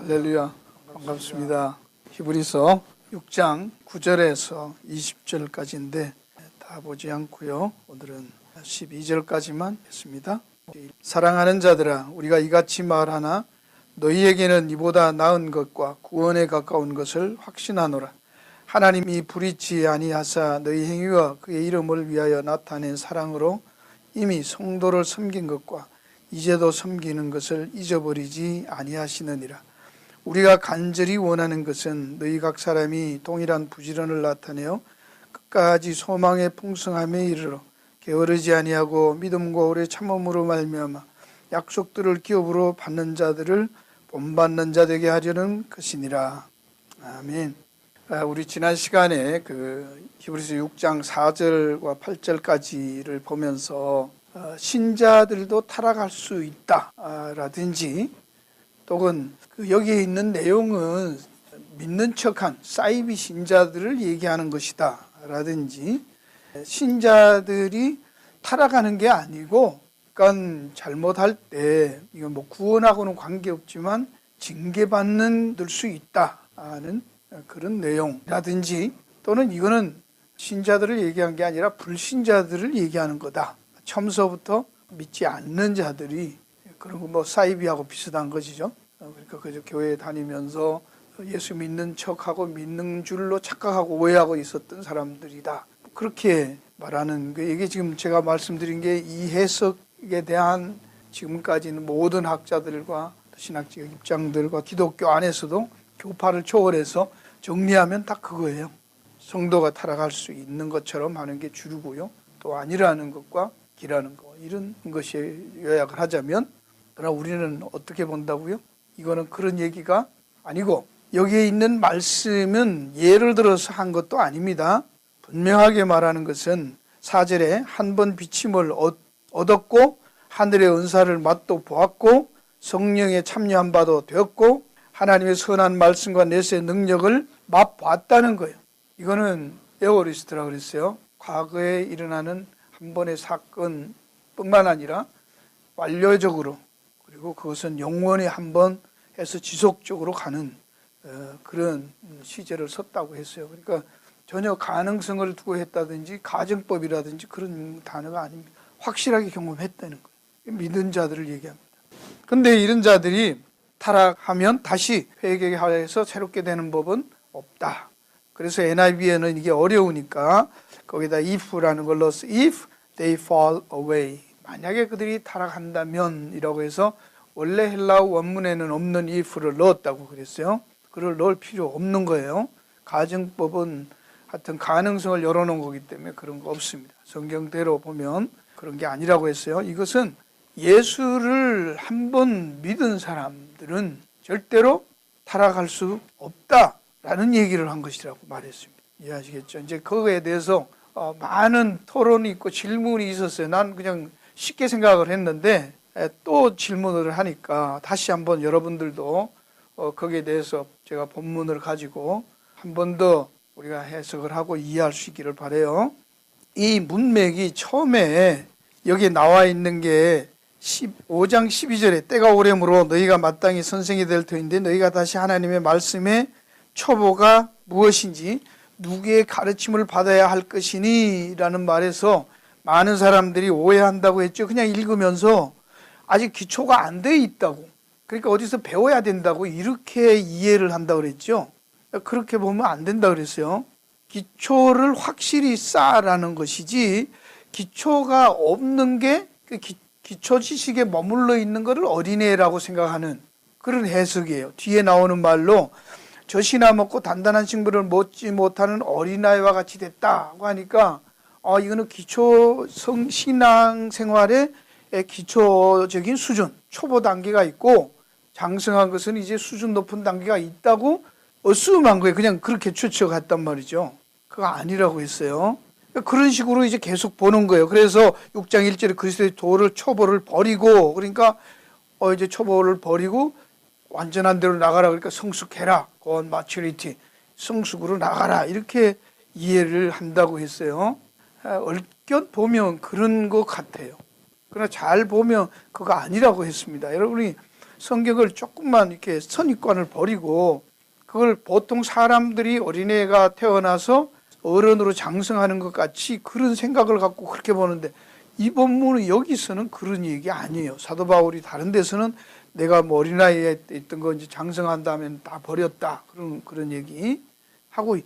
할렐루야, 반갑습니다. 히브리서 6장 9절에서 20절까지인데 다 보지 않고요. 오늘은 12절까지만 했습니다. 사랑하는 자들아, 우리가 이같이 말하나 너희에게는 이보다 나은 것과 구원에 가까운 것을 확신하노라. 하나님이 불의치 아니하사 너희 행위와 그의 이름을 위하여 나타낸 사랑으로 이미 성도를 섬긴 것과 이제도 섬기는 것을 잊어버리지 아니하시느니라. 우리가 간절히 원하는 것은 너희 각 사람이 동일한 부지런을 나타내어 끝까지 소망의 풍성함에 이르러 게으르지 아니하고 믿음과 오래 참음으로 말미암아 약속들을 기업으로 받는 자들을 본받는 자 되게 하려는 것이니라. 아멘. 우리 지난 시간에 히브리서 6장 4절과 8절까지를 보면서 신자들도 타락할 수 있다라든지 또는 여기에 있는 내용은 믿는 척한 사이비 신자들을 얘기하는 것이다 라든지, 신자들이 타락하는 게 아니고 그러니까 잘못할 때 이건 구원하고는 관계없지만 징계받는 수 있다는 그런 내용이라든지, 또는 이거는 신자들을 얘기한 게 아니라 불신자들을 얘기하는 거다. 처음서부터 믿지 않는 자들이, 그런 거 사이비하고 비슷한 것이죠. 그러니까 그저 교회에 다니면서 예수 믿는 척하고 믿는 줄로 착각하고 오해하고 있었던 사람들이다. 그렇게 말하는 게, 이게 지금 제가 말씀드린 게 이 해석에 대한 지금까지는 모든 학자들과 신학적 입장들과 기독교 안에서도 교파를 초월해서 정리하면 다 그거예요. 성도가 타락할 수 있는 것처럼 하는 게 주류고요. 또 아니라는 것과 기라는 것, 이런 것이 요약을 하자면, 그러나 우리는 어떻게 본다고요? 이거는 그런 얘기가 아니고, 여기에 있는 말씀은 예를 들어서 한 것도 아닙니다. 분명하게 말하는 것은 4절에 한 번 비침을 얻었고 하늘의 은사를 맛도 보았고 성령에 참여한 바도 되었고 하나님의 선한 말씀과 내세의 능력을 맛보았다는 거예요. 이거는 에오리스트라고 그랬어요. 과거에 일어나는 한 번의 사건뿐만 아니라 완료적으로, 그리고 그것은 영원히 한 번 해서 지속적으로 가는 그런 시제를 썼다고 했어요. 그러니까 전혀 가능성을 두고 했다든지 가정법이라든지 그런 단어가 아닙니다. 확실하게 경험했다는 거예요. 믿은 자들을 얘기합니다. 그런데 이런 자들이 타락하면 다시 회개하여서 새롭게 되는 법은 없다. 그래서 NIV에는 이게 어려우니까 거기다 if라는 걸 넣어서 if they fall away, 만약에 그들이 타락한다면 이라고 해서, 원래 헬라어 원문에는 없는 if를 넣었다고 그랬어요. 그걸 넣을 필요 없는 거예요. 가정법은 하여튼 가능성을 열어놓은 거기 때문에 그런 거 없습니다. 성경대로 보면 그런 게 아니라고 했어요. 이것은 예수를 한번 믿은 사람들은 절대로 타락할 수 없다라는 얘기를 한 것이라고 말했습니다. 이해하시겠죠? 이제 그거에 대해서 많은 토론이 있고 질문이 있었어요. 난 그냥 쉽게 생각을 했는데 또 질문을 하니까 다시 한번 여러분들도 거기에 대해서 제가 본문을 가지고 한 번 더 우리가 해석을 하고 이해할 수 있기를 바라요. 이 문맥이 처음에 여기 나와 있는 게 5장 12절에 때가 오래므로 너희가 마땅히 선생이 될 터인데 너희가 다시 하나님의 말씀의 초보가 무엇인지 누구의 가르침을 받아야 할 것이니 라는 말에서 많은 사람들이 오해한다고 했죠. 그냥 읽으면서 아직 기초가 안 돼 있다고, 그러니까 어디서 배워야 된다고 이렇게 이해를 한다고 그랬죠. 그렇게 보면 안 된다 그랬어요. 기초를 확실히 쌓으라는 것이지, 기초가 없는 게 기초 지식에 머물러 있는 것을 어린애라고 생각하는 그런 해석이에요. 뒤에 나오는 말로 젖이나 먹고 단단한 식물을 먹지 못하는 어린아이와 같이 됐다고 하니까 이거는 기초 신앙 생활의 기초적인 수준, 초보 단계가 있고 장성한 것은 이제 수준 높은 단계가 있다고 어수음한 거예요. 그냥 그렇게 추측했단 말이죠. 그거 아니라고 했어요. 그런 식으로 이제 계속 보는 거예요. 그래서 6장 1절에 그리스도의 도를 초보를 버리고, 그러니까 이제 초보를 버리고 완전한 대로 나가라, 그러니까 성숙해라, 곧 마츄리티, 성숙으로 나가라, 이렇게 이해를 한다고 했어요. 얼핏 보면 그런 것 같아요. 그러나 잘 보면 그거 아니라고 했습니다. 여러분이 성경을 조금만 이렇게 선입관을 버리고 그걸 보통 사람들이 어린애가 태어나서 어른으로 장성하는 것 같이 그런 생각을 갖고 그렇게 보는데 이 본문은 여기서는 그런 얘기 아니에요. 사도 바울이 다른 데서는 내가 뭐 어린아이에 있던 거 이제 장성한다면 다 버렸다. 그런 얘기 하고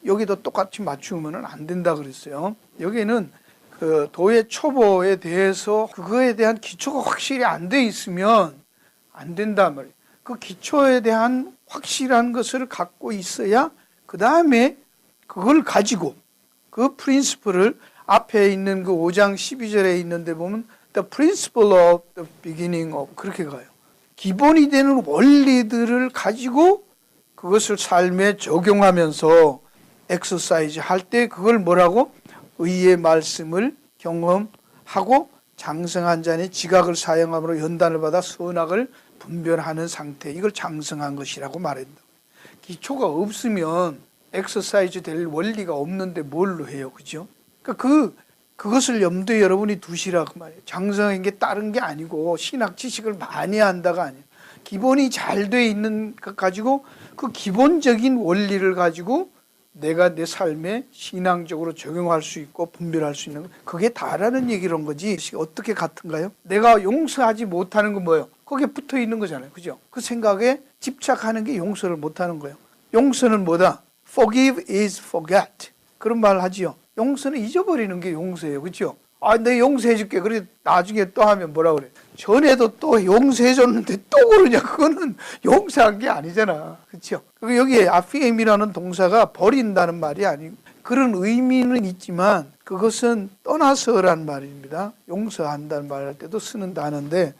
여기도 똑같이 맞추면 안 된다 그랬어요. 여기는 그 도의 초보에 대해서 그거에 대한 기초가 확실히 안 돼 있으면 안 된다 말이에요. 그 기초에 대한 확실한 것을 갖고 있어야 그 다음에 그걸 가지고 그 프린시플을 앞에 있는 그 5장 12절에 있는데 보면 The principle of the beginning of 그렇게 가요. 기본이 되는 원리들을 가지고 그것을 삶에 적용하면서 엑서사이즈 할 때 그걸 뭐라고? 의의 말씀을 경험하고 장성한 자의 지각을 사용함으로 연단을 받아 선악을 분별하는 상태. 이걸 장성한 것이라고 말한다. 기초가 없으면 엑서사이즈 될 원리가 없는데 뭘로 해요. 그죠? 그러니까 그것을 염두에 여러분이 두시라고 말이에요. 장성한 게 다른 게 아니고 신학 지식을 많이 한다가 아니에요. 기본이 잘 돼 있는 것 가지고 그 기본적인 원리를 가지고 내가 내 삶에 신앙적으로 적용할 수 있고 분별할 수 있는 거 그게 다라는 얘기란 거지. 어떻게 같은가요? 내가 용서하지 못하는 건 뭐예요? 거기에 붙어 있는 거잖아요. 그죠? 그 생각에 집착하는 게 용서를 못하는 거예요. 용서는 뭐다? Forgive is forget. 그런 말 하지요. 용서는 잊어버리는 게 용서예요. 그죠? 아, 내가 용서해 줄게. 그래 나중에 또 하면 뭐라 그래? 전에도 또 용서해 줬는데 또 그러냐? 그거는 용서한 게 아니잖아. 그렇죠? 여기에 아피엠이라는 동사가 버린다는 말이 아니고 그런 의미는 있지만 그것은 떠나서라는 말입니다. 용서한다는 말 할 때도 쓰는 단어인데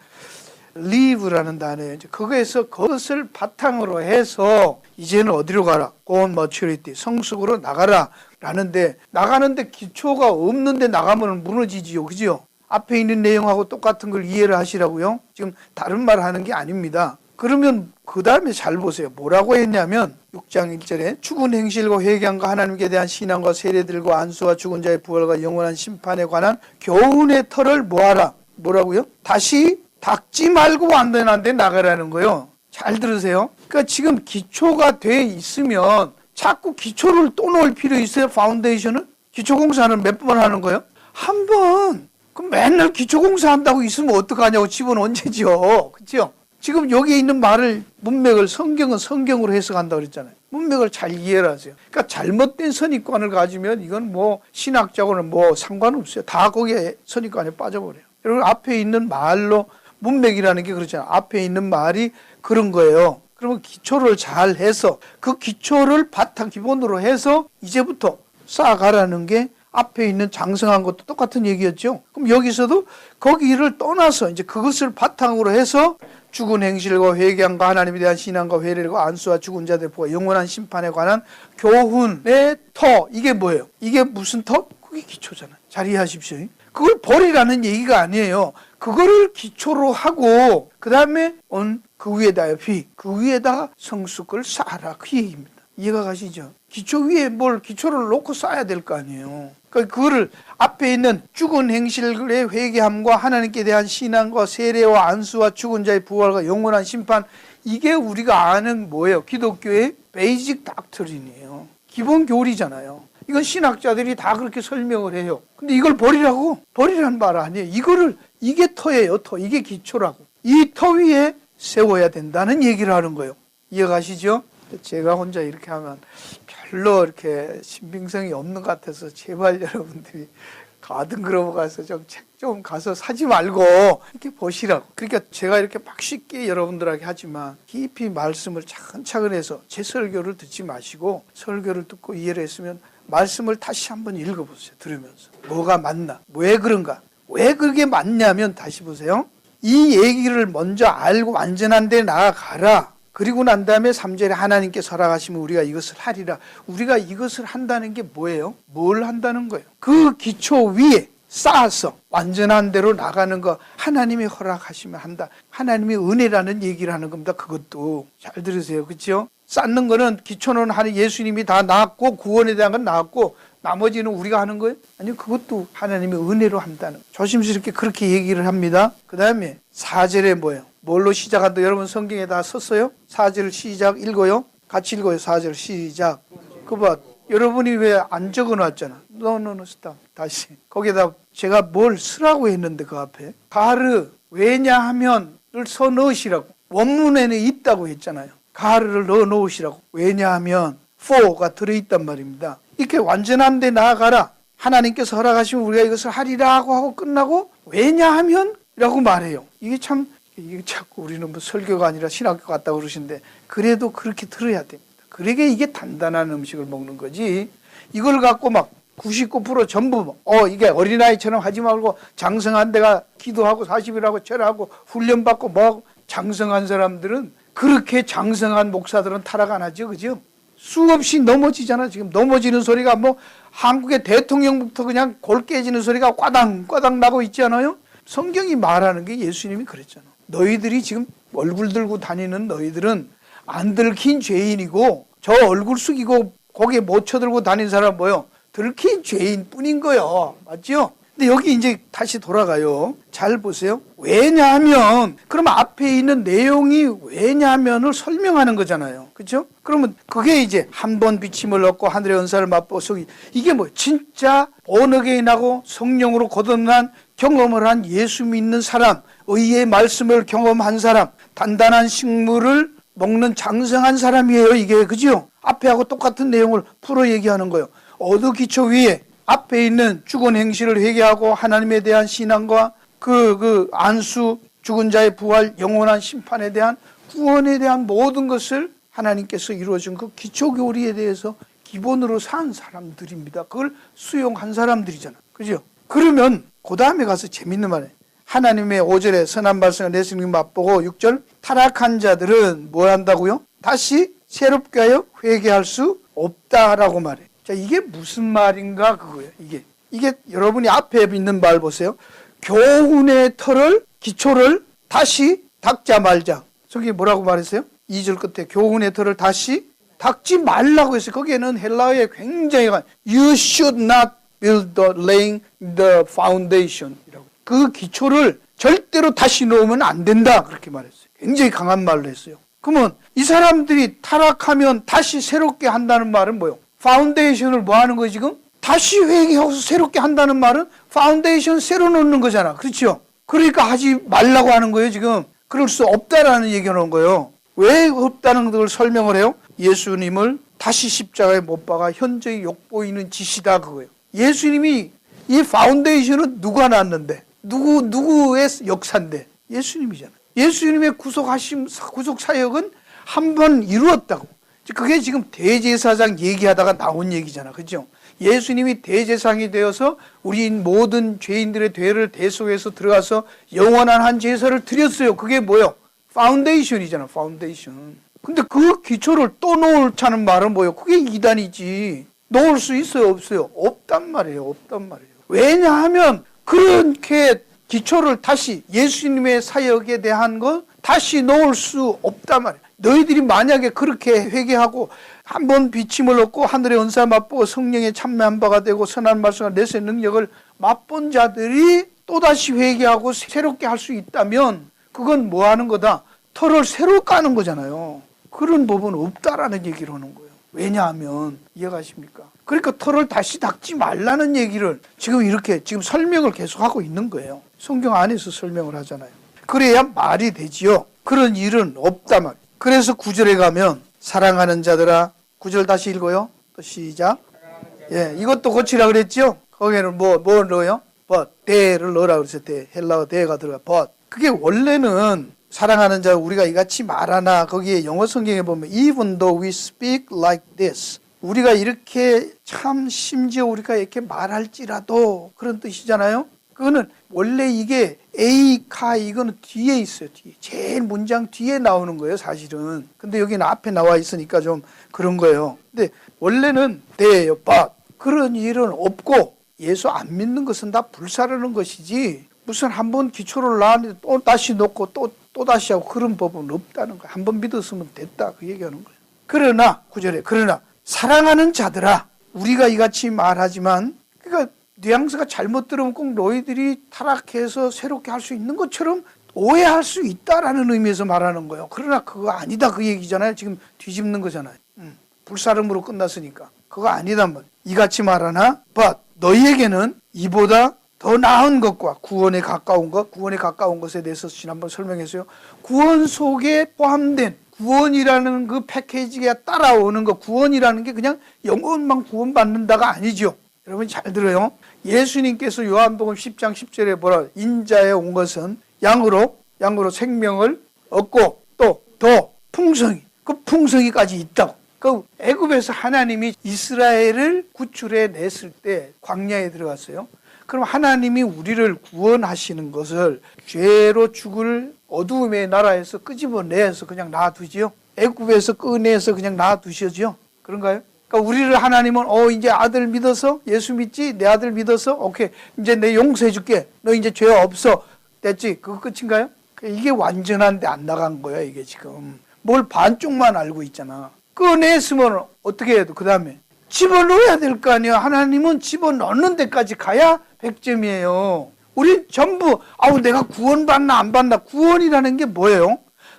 leave라는 단어예요. 거기에서 그것을 바탕으로 해서 이제는 어디로 가라? Go on maturity. 성숙으로 나가라. 라는데 나가는데 기초가 없는데 나가면 무너지지요. 그죠? 앞에 있는 내용하고 똑같은 걸 이해를 하시라고요. 지금 다른 말 하는 게 아닙니다. 그러면 그 다음에 잘 보세요. 뭐라고 했냐면 6장 1절에 죽은 행실과 회개함과 하나님께 대한 신앙과 세례들과 안수와 죽은 자의 부활과 영원한 심판에 관한 교훈의 털을 모아라. 뭐라고요? 다시 닦지 말고 완전한 데 나가라는 거예요. 잘 들으세요. 그러니까 지금 기초가 돼 있으면 자꾸 기초를 또 넣을 필요 있어요? 파운데이션을? 기초공사는 몇 번 하는 거예요? 한 번. 그럼 맨날 기초공사 한다고 있으면 어떡하냐고 집어넣지죠. 그렇죠? 지금 여기에 있는 말을 문맥을 성경은 성경으로 해석한다고 그랬잖아요. 문맥을 잘 이해를 하세요. 그러니까 잘못된 선입관을 가지면 이건 뭐 신학적으로는 뭐 상관없어요. 다 거기에 선입관에 빠져버려요. 여러분 앞에 있는 말로 문맥이라는 게 그렇잖아요. 앞에 있는 말이 그런 거예요. 그러면 기초를 잘 해서 그 기초를 바탕 기본으로 해서 이제부터 쌓아가라는 게 앞에 있는 장성한 것도 똑같은 얘기였죠. 그럼 여기서도 거기를 떠나서 이제 그것을 바탕으로 해서 죽은 행실과 회개함과 하나님에 대한 신앙과 회례와 안수와 죽은 자들의 부활 영원한 심판에 관한 교훈의 터. 이게 뭐예요? 이게 무슨 터? 그게 기초잖아요. 잘 이해하십시오. 그걸 버리라는 얘기가 아니에요. 그거를 기초로 하고 그 다음에 그 위에다 그 위에다가 성숙을 쌓아라. 그 얘기입니다. 이해가 가시죠? 기초 위에 기초를 놓고 쌓아야 될 거 아니에요. 그러니까 그거를 앞에 있는 죽은 행실의 회개함과 하나님께 대한 신앙과 세례와 안수와 죽은 자의 부활과 영원한 심판 이게 우리가 아는 뭐예요? 기독교의 베이직 닥터린이에요. 기본 교리잖아요. 이건 신학자들이 다 그렇게 설명을 해요. 근데 이걸 버리라고? 버리라는 말 아니에요. 이게 터예요, 터. 이게 기초라고. 이 터 위에 세워야 된다는 얘기를 하는 거예요. 이해가시죠? 제가 혼자 이렇게 하면 별로 이렇게 신빙성이 없는 것 같아서 제발 여러분들이 가든그로브 가서 책 좀 가서 사지 말고 이렇게 보시라고. 그러니까 제가 이렇게 막 쉽게 여러분들에게 하지만 깊이 말씀을 차근차근 해서 제 설교를 듣지 마시고 설교를 듣고 이해를 했으면 말씀을 다시 한번 읽어보세요. 들으면서. 뭐가 맞나? 왜 그런가? 왜 그게 맞냐면 다시 보세요. 이 얘기를 먼저 알고 완전한 데 나아가라. 그리고 난 다음에 3절에 하나님께 설하시면 우리가 이것을 하리라. 우리가 이것을 한다는 게 뭐예요? 뭘 한다는 거예요? 그 기초 위에 쌓아서 완전한 대로 나가는 거 하나님이 허락하시면 한다. 하나님의 은혜라는 얘기를 하는 겁니다. 그것도 잘 들으세요. 그렇죠? 쌓는 거는 기초는 예수님이 다 나왔고 구원에 대한 건 나왔고 나머지는 우리가 하는 거예요? 아니요. 그것도 하나님의 은혜로 한다는 조심스럽게 그렇게 얘기를 합니다. 그 다음에 4절에 뭐예요? 뭘로 시작한다? 여러분 성경에 다 썼어요? 4절 시작 읽어요. 같이 읽어요. 4절 시작. 그봐 여러분이 왜 안 적어놨잖아. 노노노 스탑. 다시 거기에다 제가 뭘 쓰라고 했는데 그 앞에 가르 왜냐하면을 써 넣으시라고. 원문에는 있다고 했잖아요. 가르를 넣어 놓으시라고. 왜냐하면 for가 들어있단 말입니다. 이렇게 완전한 데 나아가라. 하나님께서 허락하시면 우리가 이것을 하리라고 하고 끝나고 왜냐하면 이라고 말해요. 이게 자꾸 우리는 뭐 설교가 아니라 신학교 같다고 그러시는데 그래도 그렇게 들어야 됩니다. 그러게 이게 단단한 음식을 먹는 거지. 이걸 갖고 막 99% 전부 이게 어린아이처럼 하지 말고 장성한 데가 기도하고 40일하고 절하고 훈련받고 뭐 장성한 사람들은 그렇게 장성한 목사들은 타락 안 하죠. 그죠? 수없이 넘어지잖아. 지금 넘어지는 소리가 뭐 한국의 대통령부터 그냥 골 깨지는 소리가 꽈당꽈당 나고 있지 않아요? 성경이 말하는 게 예수님이 그랬잖아. 너희들이 지금 얼굴 들고 다니는 너희들은 안 들킨 죄인이고 저 얼굴 숙이고 고개 못 쳐들고 다니는 사람 뭐요? 들킨 죄인 뿐인 거요. 맞죠? 근데 여기 이제 다시 돌아가요. 잘 보세요. 왜냐하면 그러면 앞에 있는 내용이 왜냐하면을 설명하는 거잖아요. 그렇죠? 그러면 그게 이제 한 번 비침을 얻고 하늘의 은사를 맛보소. 이게 뭐 진짜 본어게인하고 성령으로 거듭난 경험을 한 예수 믿는 사람, 의의 말씀을 경험한 사람, 단단한 식물을 먹는 장성한 사람이에요. 이게 그죠? 앞에하고 똑같은 내용을 풀어 얘기하는 거예요. 어두 기초 위에 앞에 있는 죽은 행실을 회개하고 하나님에 대한 신앙과 그 안수, 죽은 자의 부활, 영원한 심판에 대한 구원에 대한 모든 것을 하나님께서 이루어준 그 기초 교리에 대해서 기본으로 산 사람들입니다. 그걸 수용한 사람들이잖아. 그죠? 그러면 그 다음에 가서 재밌는 말이에요. 하나님의 5절에 선한 말씀을 내시는 맛보고 6절 타락한 자들은 뭘 한다고요? 다시 새롭게 하여 회개할 수 없다라고 말해요. 자, 이게 무슨 말인가 그거예요. 이게 여러분이 앞에 있는 말 보세요. 교훈의 털을 기초를 다시 닦자 말자. 저기 뭐라고 말했어요? 2절 끝에 교훈의 털을 다시 닦지 말라고 했어요. 거기에는 헬라어에 굉장히 You should not build the laying the foundation 이라고. 그 기초를 절대로 다시 놓으면 안 된다. 그렇게 말했어요. 굉장히 강한 말로 했어요. 그러면 이 사람들이 타락하면 다시 새롭게 한다는 말은 뭐예요? 파운데이션을 뭐 하는 거예요 지금? 다시 회개하고 새롭게 한다는 말은 파운데이션 새로 놓는 거잖아. 그렇죠? 그러니까 하지 말라고 하는 거예요 지금. 그럴 수 없다라는 얘기를 하는 거예요. 왜 없다는 걸 설명을 해요? 예수님을 다시 십자가에 못 박아 현저히 욕보이는 짓이다 그거예요. 예수님이 이 파운데이션은 누가 놨는데? 누구의 역사인데? 예수님이잖아요. 예수님의 구속 사역은 한 번 이루었다고. 그게 지금 대제사장 얘기하다가 나온 얘기잖아. 그죠? 예수님이 대제사장이 되어서 우리 모든 죄인들의 죄를 대속해서 들어가서 영원한 한 제사를 드렸어요. 그게 뭐예요? 파운데이션이잖아. 파운데이션. 근데 그 기초를 또 놓자는 말은 뭐예요? 그게 이단이지. 놓을 수 있어요? 없어요? 없단 말이에요. 없단 말이에요. 왜냐하면 그렇게 기초를 다시 예수님의 사역에 대한 거 다시 놓을 수 없단 말이에요. 너희들이 만약에 그렇게 회개하고 한 번 비침을 얻고 하늘의 은사 맛보고 성령에 참여한 바가 되고 선한 말씀과 내세의 능력을 맛본 자들이 또다시 회개하고 새롭게 할 수 있다면 그건 뭐 하는 거다? 털을 새로 까는 거잖아요. 그런 법은 없다라는 얘기를 하는 거예요. 왜냐하면 이해가십니까? 그러니까 털을 다시 닦지 말라는 얘기를 지금 설명을 계속하고 있는 거예요. 성경 안에서 설명을 하잖아요. 그래야 말이 되지요. 그런 일은 없다 말. 그래서 9절에 가면 사랑하는 자들아 9절 다시 읽어요. 또 시작. 예, 이것도 고치라 그랬죠. 거기에는 뭐 넣어요? but 대를 넣으라 그랬어요. 대 헬라어 대가 들어가. but 그게 원래는 사랑하는 자 우리가 이같이 말하나 거기에 영어 성경에 보면 even though we speak like this 우리가 이렇게 참 심지어 우리가 이렇게 말할지라도 그런 뜻이잖아요. 그거는 원래 이게 에이카 이거는 뒤에 있어요. 뒤에. 제일 문장 뒤에 나오는 거예요 사실은. 근데 여기는 앞에 나와 있으니까 좀 그런 거예요. 근데 원래는 대예요. but 그런 일은 없고 예수 안 믿는 것은 다 불사르는 것이지 무슨 한 번 기초를 놨는데 또 다시 놓고 또 다시 하고 그런 법은 없다는 거예요. 한 번 믿었으면 됐다 그 얘기하는 거예요. 그러나 9절에 그러나 사랑하는 자들아 우리가 이같이 말하지만 그러니까 뉘앙스가 잘못 들으면 꼭 너희들이 타락해서 새롭게 할 수 있는 것처럼 오해할 수 있다라는 의미에서 말하는 거예요. 그러나 그거 아니다 그 얘기잖아요. 지금 뒤집는 거잖아요. 불사름으로 끝났으니까 그거 아니단 말이에요. 이같이 말하나 but 너희에게는 이보다 더 나은 것과 구원에 가까운 것, 구원에 가까운 것에 대해서 지난번 설명했어요. 구원 속에 포함된 구원이라는 그 패키지가 따라오는 것, 구원이라는 게 그냥 영혼만 구원받는다가 아니죠. 여러분 잘 들어요. 예수님께서 요한복음 10장 10절에 뭐라 인자에 온 것은 양으로 생명을 얻고 또 더 풍성히, 그 풍성히까지 있다고. 그 애굽에서 하나님이 이스라엘을 구출해 냈을 때 광야에 들어갔어요. 그럼 하나님이 우리를 구원하시는 것을 죄로 죽을 어두움의 나라에서 끄집어내서 그냥 놔두지요. 애굽에서 꺼내서 그냥 놔두시죠. 그런가요? 그러니까 우리를 하나님은 이제 아들 믿어서 예수 믿지? 내 아들 믿어서? 오케이. 이제 내 용서해 줄게. 너 이제 죄 없어. 됐지? 그거 끝인가요? 이게 완전한데 안 나간 거야, 이게 지금. 뭘 반쪽만 알고 있잖아. 꺼냈으면 어떻게 해도 그 다음에 집어넣어야 될 거 아니야. 하나님은 집어넣는 데까지 가야 100점이에요. 우리 전부 내가 구원받나 안 받나. 구원이라는 게 뭐예요?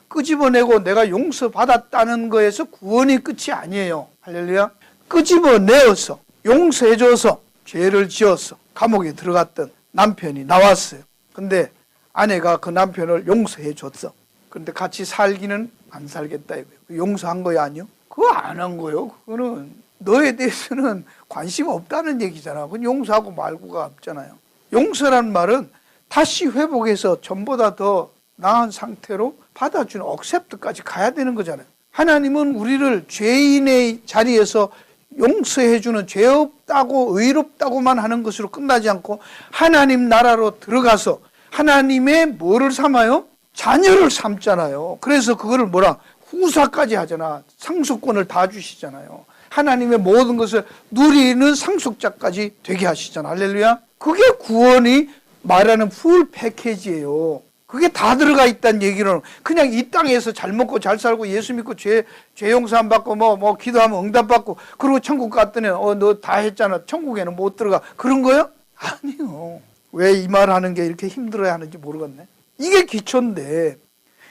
끄집어내고 내가 용서받았다는 거에서 구원이 끝이 아니에요. 할렐루야. 끄집어내어서 용서해줘서 죄를 지어서 감옥에 들어갔던 남편이 나왔어요. 근데 아내가 그 남편을 용서해줬어. 그런데 같이 살기는 안 살겠다 이거예요. 용서한 거야 아니요? 그거 안 한 거예요. 그거는 너에 대해서는 관심 없다는 얘기잖아. 그건 용서하고 말고가 없잖아요. 용서란 말은 다시 회복해서 전보다 더 나은 상태로 받아주는 억셉트까지 가야 되는 거잖아요. 하나님은 우리를 죄인의 자리에서 용서해주는 죄 없다고 의롭다고만 하는 것으로 끝나지 않고 하나님 나라로 들어가서 하나님의 뭐를 삼아요? 자녀를 삼잖아요. 그래서 그거를 후사까지 하잖아. 상속권을 다 주시잖아요. 하나님의 모든 것을 누리는 상속자까지 되게 하시잖아. 할렐루야. 그게 구원이 말하는 풀 패키지예요. 그게 다 들어가 있다는 얘기는 그냥 이 땅에서 잘 먹고 잘 살고 예수 믿고 죄 용서 받고 기도하면 응답 받고 그리고 천국 갔더니 너 다 했잖아. 천국에는 못 들어가. 그런 거요? 아니요. 왜 이 말 하는 게 이렇게 힘들어야 하는지 모르겠네. 이게 기초인데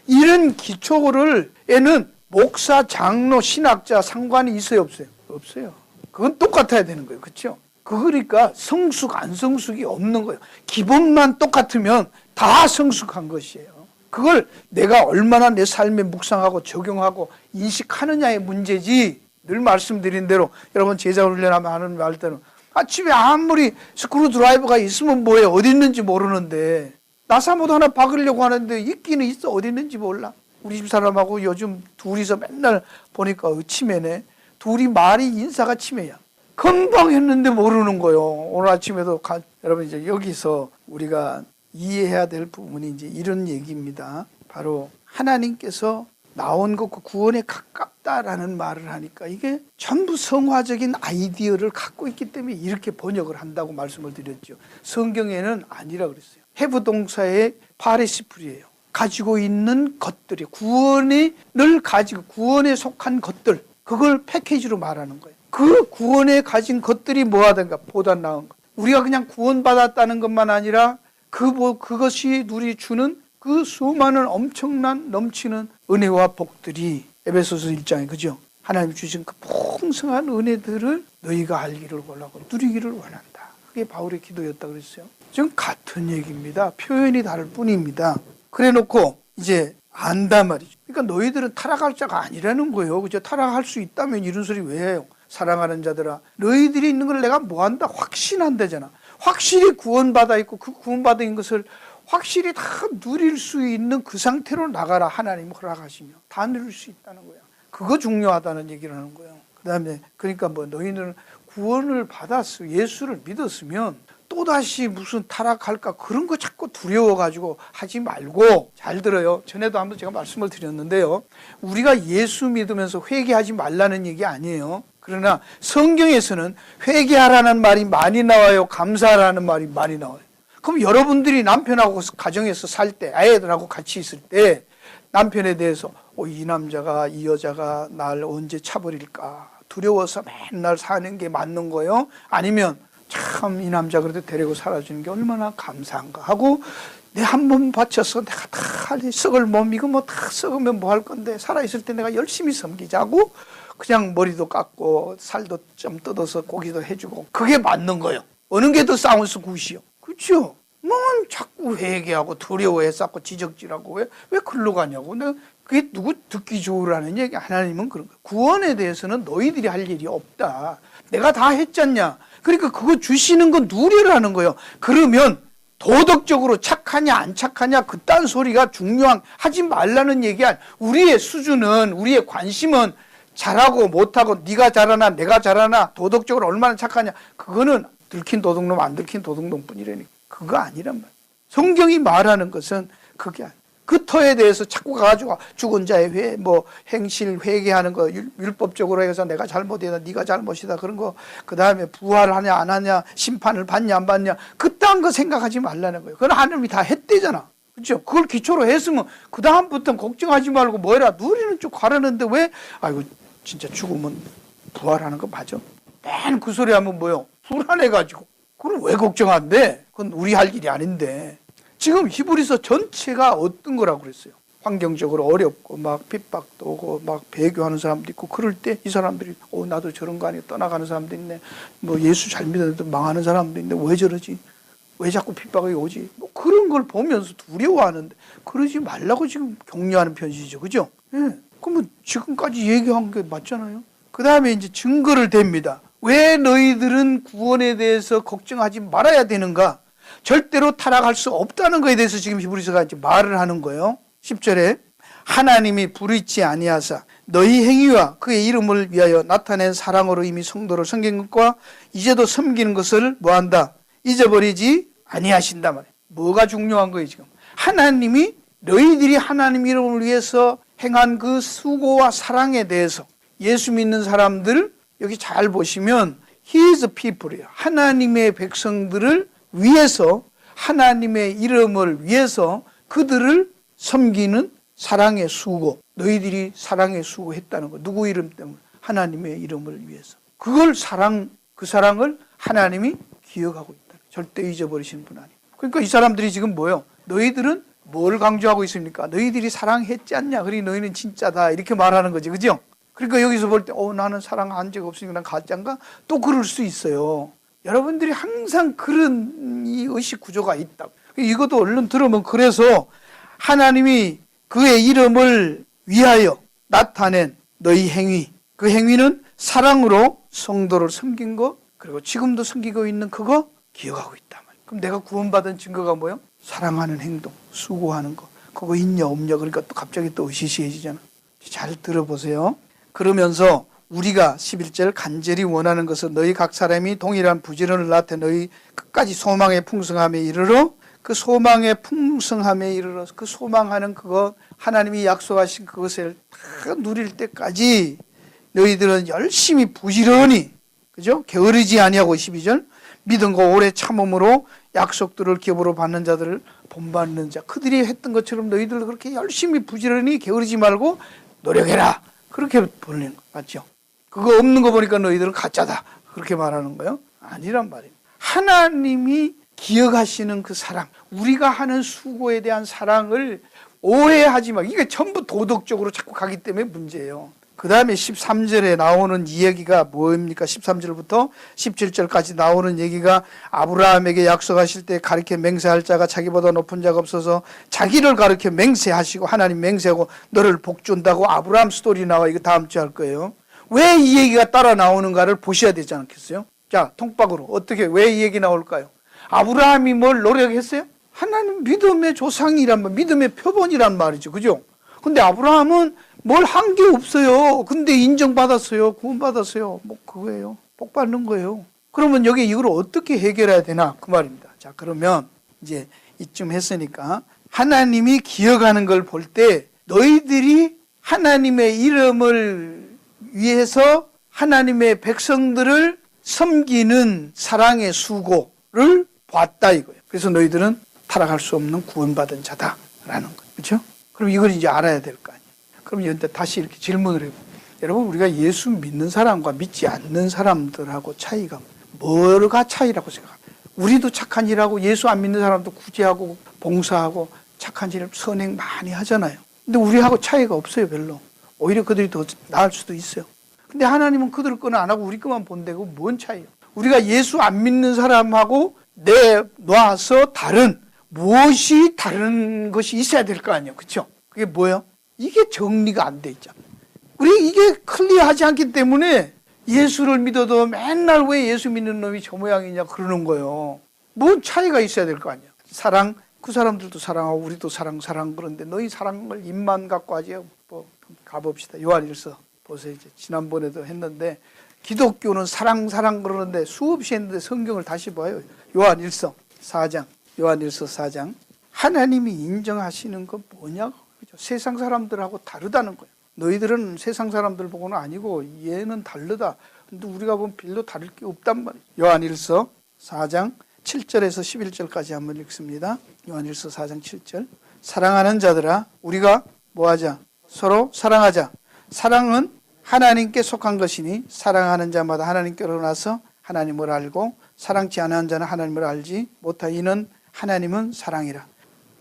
이런 기초에는 목사, 장로, 신학자 상관이 있어요 없어요? 없어요. 그건 똑같아야 되는 거예요. 그렇죠? 그러니까 성숙 안 성숙이 없는 거예요. 기본만 똑같으면 다 성숙한 것이에요. 그걸 내가 얼마나 내 삶에 묵상하고 적용하고 인식하느냐의 문제지. 늘 말씀드린 대로 여러분 제자 훈련하면 하는 말 때는 집에 아무리 스크루 드라이버가 있으면 뭐해 어디 있는지 모르는데 나사못 하나 박으려고 하는데 있기는 있어 어디 있는지 몰라. 우리 집 사람하고 요즘 둘이서 맨날 보니까 치매네. 둘이 말이 인사가 치매야. 금방 했는데 모르는 거예요. 오늘 아침에도 여러분 이제 여기서 우리가 이해해야 될 부분이 이제 이런 얘기입니다. 바로 하나님께서 나온 것과 구원에 가깝다라는 말을 하니까 이게 전부 성화적인 아이디어를 갖고 있기 때문에 이렇게 번역을 한다고 말씀을 드렸죠. 성경에는 아니라 그랬어요. 해부 동사의 파레시플이에요. 가지고 있는 것들이 구원을 가지고 구원에 속한 것들 그걸 패키지로 말하는 거예요. 그 구원에 가진 것들이 뭐하든가 보다 나은 것. 우리가 그냥 구원받았다는 것만 아니라 그것이 우리 주는 그 수많은 엄청난 넘치는 은혜와 복들이 에베소서 1장에 그죠? 하나님 주신 그 풍성한 은혜들을 너희가 알기를 원하고 누리기를 원한다. 그게 바울의 기도였다 그랬어요. 지금 같은 얘기입니다. 표현이 다를 뿐입니다. 그래 놓고 이제 안다 말이죠. 그러니까 너희들은 타락할 자가 아니라는 거예요. 그죠? 타락할 수 있다면 이런 소리 왜 해요? 사랑하는 자들아 너희들이 있는 걸 내가 뭐한다? 확신한다잖아. 확실히 구원받아 있고 그 구원받은 것을 확실히 다 누릴 수 있는 그 상태로 나가라. 하나님 허락하시며 다 누릴 수 있다는 거야. 그거 중요하다는 얘기를 하는 거예요. 그 다음에 그러니까 너희는 구원을 받았어. 예수를 믿었으면 또다시 무슨 타락할까 그런 거 자꾸 두려워가지고 하지 말고 잘 들어요. 전에도 한번 제가 말씀을 드렸는데요. 우리가 예수 믿으면서 회개하지 말라는 얘기 아니에요. 그러나 성경에서는 회개하라는 말이 많이 나와요. 감사하라는 말이 많이 나와요. 그럼 여러분들이 남편하고 가정에서 살 때 아이들하고 같이 있을 때 남편에 대해서 이 남자가 이 여자가 날 언제 차버릴까 두려워서 맨날 사는 게 맞는 거예요? 아니면 참 이 남자 그래도 데리고 살아주는 게 얼마나 감사한가 하고 내 한 몸 바쳐서 내가 다 썩을 몸 이거 뭐 다 썩으면 뭐 할 건데 살아있을 때 내가 열심히 섬기자고 그냥 머리도 깎고 살도 좀 뜯어서 고기도 해주고 그게 맞는 거예요. 어느 게 더 사운드 굿이요. 그렇죠? 뭐 자꾸 회개하고 두려워해 쌓고 지적질하고 왜 글로 가냐고. 내가 그게 누구 듣기 좋으라는 얘기. 하나님은 그런 거예요. 구원에 대해서는 너희들이 할 일이 없다. 내가 다 했잖냐. 그러니까 그거 주시는 건 누리라는 거예요. 그러면 도덕적으로 착하냐 안 착하냐 그딴 소리가 하지 말라는 얘기 아니야. 우리의 수준은 우리의 관심은 잘하고 못하고 네가 잘하나 내가 잘하나 도덕적으로 얼마나 착하냐 그거는 들킨 도둑놈 안 들킨 도둑놈뿐이라니까. 그거 아니란 말이야. 성경이 말하는 것은 그게 아니야. 그 터에 대해서 자꾸 가가지고 죽은 자의 행실 회개하는 거 율법적으로 해서 내가 잘못이다 네가 잘못이다 그런 거 그 다음에 부활하냐 안 하냐 심판을 받냐 안 받냐 그딴 거 생각하지 말라는 거예요. 그건 하나님이 다 했대잖아. 그렇죠? 그걸 기초로 했으면 그 다음부터는 걱정하지 말고 뭐해라 누리는 쪽 가라는데 왜 아이고 진짜 죽으면 부활하는 거 맞아? 맨 그 소리 하면 뭐요? 불안해가지고 그걸 왜 걱정한대? 그건 우리 할 일이 아닌데. 지금 히브리서 전체가 어떤 거라고 그랬어요? 환경적으로 어렵고 막 핍박도 오고 막 배교하는 사람도 있고 그럴 때 이 사람들이 나도 저런 거 아니고 떠나가는 사람도 있네. 뭐 예수 잘 믿었는데 망하는 사람도 있네. 왜 저러지? 왜 자꾸 핍박이 오지? 뭐 그런 걸 보면서 두려워하는데 그러지 말라고 지금 격려하는 편지죠. 그죠? 예. 그러면 지금까지 얘기한 게 맞잖아요. 그 다음에 이제 증거를 댑니다. 왜 너희들은 구원에 대해서 걱정하지 말아야 되는가? 절대로 타락할 수 없다는 것에 대해서 지금 히브리서가 이제 말을 하는 거예요. 10절에 하나님이 불의치 아니하사 너희 행위와 그의 이름을 위하여 나타낸 사랑으로 이미 성도를 섬긴 것과 이제도 섬기는 것을 뭐한다? 잊어버리지 아니하신다 말이에요. 뭐가 중요한 거예요 지금? 하나님이 너희들이 하나님 이름을 위해서 행한 그 수고와 사랑에 대해서 예수 믿는 사람들 여기 잘 보시면 His people이에요. 하나님의 백성들을 위해서 하나님의 이름을 위해서 그들을 섬기는 사랑의 수고 너희들이 사랑의 수고했다는 거 누구 이름 때문에? 하나님의 이름을 위해서 그걸 그 사랑을 하나님이 기억하고 있다. 절대 잊어버리시는 분 아니에요. 그러니까 이 사람들이 지금 뭐예요? 너희들은 뭘 강조하고 있습니까? 너희들이 사랑했지 않냐? 그러니 너희는 진짜다 이렇게 말하는 거지. 그죠? 그러니까 여기서 볼 때 나는 사랑한 적 없으니까 난 가짜인가? 또 그럴 수 있어요. 여러분들이 항상 그런 이 의식 구조가 있다. 이것도 얼른 들으면 그래서 하나님이 그의 이름을 위하여 나타낸 너희 행위 그 행위는 사랑으로 성도를 섬긴 거 그리고 지금도 섬기고 있는 그거 기억하고 있다. 그럼 내가 구원받은 증거가 뭐예요? 사랑하는 행동, 수고하는 거 그거 있냐 없냐 그러니까 또 갑자기 또 으시시해지잖아. 잘 들어보세요. 그러면서 우리가 11절 간절히 원하는 것은 너희 각 사람이 동일한 부지런을 나타내 너희 끝까지 소망의 풍성함에 이르러 그 소망의 풍성함에 이르러 그 소망하는 그것 하나님이 약속하신 그것을 다 누릴 때까지 너희들은 열심히 부지런히 그죠? 게으르지 아니하고 12절 믿음과 오래 참음으로 약속들을 기업으로 받는 자들을 본받는 자 그들이 했던 것처럼 너희들 그렇게 열심히 부지런히 게으르지 말고 노력해라 그렇게 보내는 거 맞죠? 그거 없는 거 보니까 너희들은 가짜다 그렇게 말하는 거예요? 아니란 말이에요. 하나님이 기억하시는 그 사랑 우리가 하는 수고에 대한 사랑을 오해하지 마. 이게 전부 도덕적으로 자꾸 가기 때문에 문제예요. 그 다음에 13절에 나오는 이 얘기가 뭐입니까? 13절부터 17절까지 나오는 얘기가 아브라함에게 약속하실 때 가르쳐 맹세할 자가 자기보다 높은 자가 없어서 자기를 가르쳐 맹세하시고 하나님 맹세하고 너를 복준다고 아브라함 스토리 나와. 이거 다음 주에 할 거예요. 왜 이 얘기가 따라 나오는가를 보셔야 되지 않겠어요? 자, 통박으로 어떻게 왜 이 얘기 나올까요? 아브라함이 뭘 노력했어요? 하나님 믿음의 조상이란 말, 믿음의 표본이란 말이죠. 그죠? 근데 아브라함은 뭘 한 게 없어요. 근데 인정받았어요. 구원받았어요. 뭐 그거예요. 복 받는 거예요. 그러면 여기 이걸 어떻게 해결해야 되나? 그 말입니다. 자, 그러면 이제 이쯤 했으니까 하나님이 기억하는 걸 볼 때 너희들이 하나님의 이름을 위해서 하나님의 백성들을 섬기는 사랑의 수고를 봤다 이거예요. 그래서 너희들은 타락할 수 없는 구원받은 자다라는 거예요. 그렇죠? 그럼 이걸 이제 알아야 될 거 아니에요. 그럼 이제 다시 이렇게 질문을 해요. 여러분 우리가 예수 믿는 사람과 믿지 않는 사람들하고 차이가 뭐가 차이라고 생각합니다. 우리도 착한 일하고 예수 안 믿는 사람도 구제하고 봉사하고 착한 일 선행 많이 하잖아요. 근데 우리하고 차이가 없어요. 별로. 오히려 그들이 더 나을 수도 있어요. 근데 하나님은 그들 거는 안 하고 우리 거만 본다고 뭔 차이예요? 우리가 예수 안 믿는 사람하고 내놔서 무엇이 다른 것이 있어야 될 거 아니에요. 그렇죠? 그게 뭐예요? 이게 정리가 안 돼 있잖아요. 우리 이게 클리어하지 않기 때문에 예수를 믿어도 맨날 왜 예수 믿는 놈이 저 모양이냐 그러는 거예요. 뭔 차이가 있어야 될 거 아니에요. 사랑, 그 사람들도 사랑하고 우리도 사랑 그런데 너희 사랑을 입만 갖고 하지. 뭐 가봅시다. 요한일서 보세요. 이제 지난번에도 했는데 기독교는 사랑 그러는데 수없이 했는데 성경을 다시 봐요. 요한일서 4장. 하나님이 인정하시는 건 뭐냐고. 그죠? 세상 사람들하고 다르다는 거예요. 너희들은 세상 사람들 보고는 아니고 얘는 다르다. 근데 우리가 보면 별로 다를 게 없단 말이에요. 요한일서 4장 7절에서 11절까지 한번 읽습니다. 요한일서 4장 7절. 사랑하는 자들아, 우리가 뭐하자? 서로 사랑하자. 사랑은 하나님께 속한 것이니 사랑하는 자마다 하나님께로 나서 하나님을 알고 사랑치 않은 자는 하나님을 알지 못하. 이는 하나님은 사랑이라.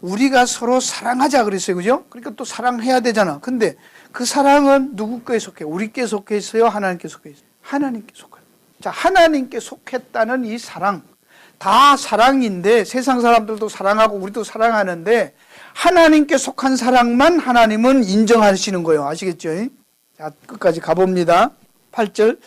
우리가 서로 사랑하자 그랬어요. 그죠? 그러니까 또 사랑해야 되잖아. 근데 그 사랑은 누구께 속해? 우리께 속해 있어요? 하나님께 속해 있어요? 하나님께 속해. 자, 하나님께 속했다는 이 사랑. 다 사랑인데 세상 사람들도 사랑하고 우리도 사랑하는데 하나님께 속한 사랑만 하나님은 인정하시는 거예요. 아시겠죠? 자, 끝까지 가봅니다. 8절.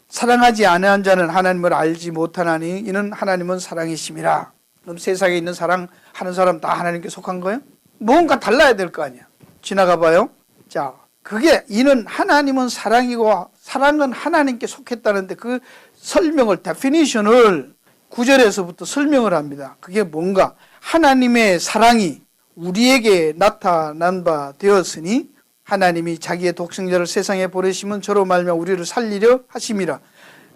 사랑하지 아니한 자는 하나님을 알지 못하나니 이는 하나님은 사랑이심이라. 그럼 세상에 있는 사랑하는 사람 다 하나님께 속한 거예요? 뭔가 달라야 될 거 아니야. 지나가 봐요. 자, 그게 이는 하나님은 사랑이고 사랑은 하나님께 속했다는데 그 설명을 definition을 9절에서부터 설명을 합니다. 그게 뭔가 하나님의 사랑이 우리에게 나타난 바 되었으니 하나님이 자기의 독생자를 세상에 보내시면 저로 말미암아 우리를 살리려 하심이라.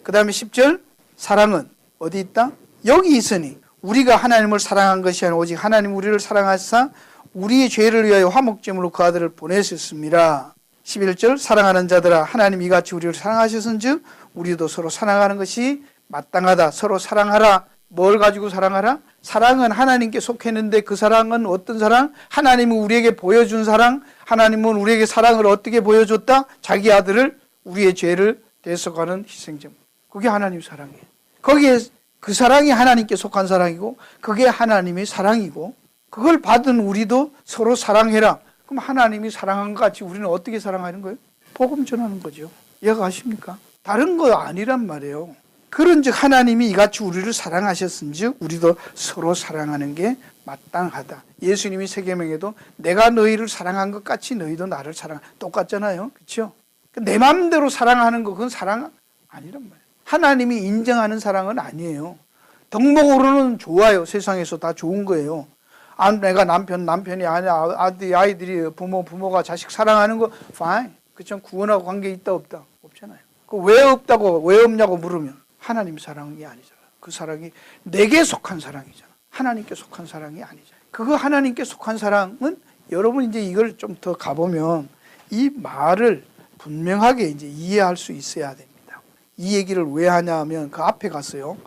그 다음에 10절. 사랑은 어디 있다? 여기 있으니 우리가 하나님을 사랑한 것이 아니라 오직 하나님 우리를 사랑하사 우리의 죄를 위하여 화목제물로 그 아들을 보내셨습니다. 11절. 사랑하는 자들아, 하나님 이같이 우리를 사랑하셨은즉 우리도 서로 사랑하는 것이 마땅하다. 서로 사랑하라. 뭘 가지고 사랑하라? 사랑은 하나님께 속했는데 그 사랑은 어떤 사랑? 하나님은 우리에게 보여준 사랑. 하나님은 우리에게 사랑을 어떻게 보여줬다? 자기 아들을 우리의 죄를 대속하는 희생제물. 그게 하나님 사랑이에요. 거기에 그 사랑이 하나님께 속한 사랑이고 그게 하나님의 사랑이고 그걸 받은 우리도 서로 사랑해라. 그럼 하나님이 사랑한 것 같이 우리는 어떻게 사랑하는 거예요? 복음 전하는 거죠. 이해가십니까? 다른 거 아니란 말이에요. 그런즉 하나님이 이같이 우리를 사랑하셨은즉 우리도 서로 사랑하는 게 마땅하다. 예수님이 세계명에도 내가 너희를 사랑한 것 같이 너희도 나를 똑같잖아요. 그렇죠? 내 마음대로 사랑하는 거 그건 사랑 아니란 말이에요. 하나님이 인정하는 사랑은 아니에요. 덕목으로는 좋아요. 세상에서 다 좋은 거예요. 내가 남편이 아이들이 부모가 자식 사랑하는 거 fine. 그렇죠? 구원하고 관계 있다 없다? 없잖아요. 그 왜 없냐고 물으면 하나님 사랑이 아니잖아. 그 사랑이 내게 속한 사랑이잖아. 하나님께 속한 사랑이 아니잖아. 그거 하나님께 속한 사랑은 여러분 이제 이걸 좀 더 가보면 이 말을 분명하게 이제 이해할 수 있어야 됩니다. 이 얘기를 왜 하냐 하면 그 앞에 갔어요.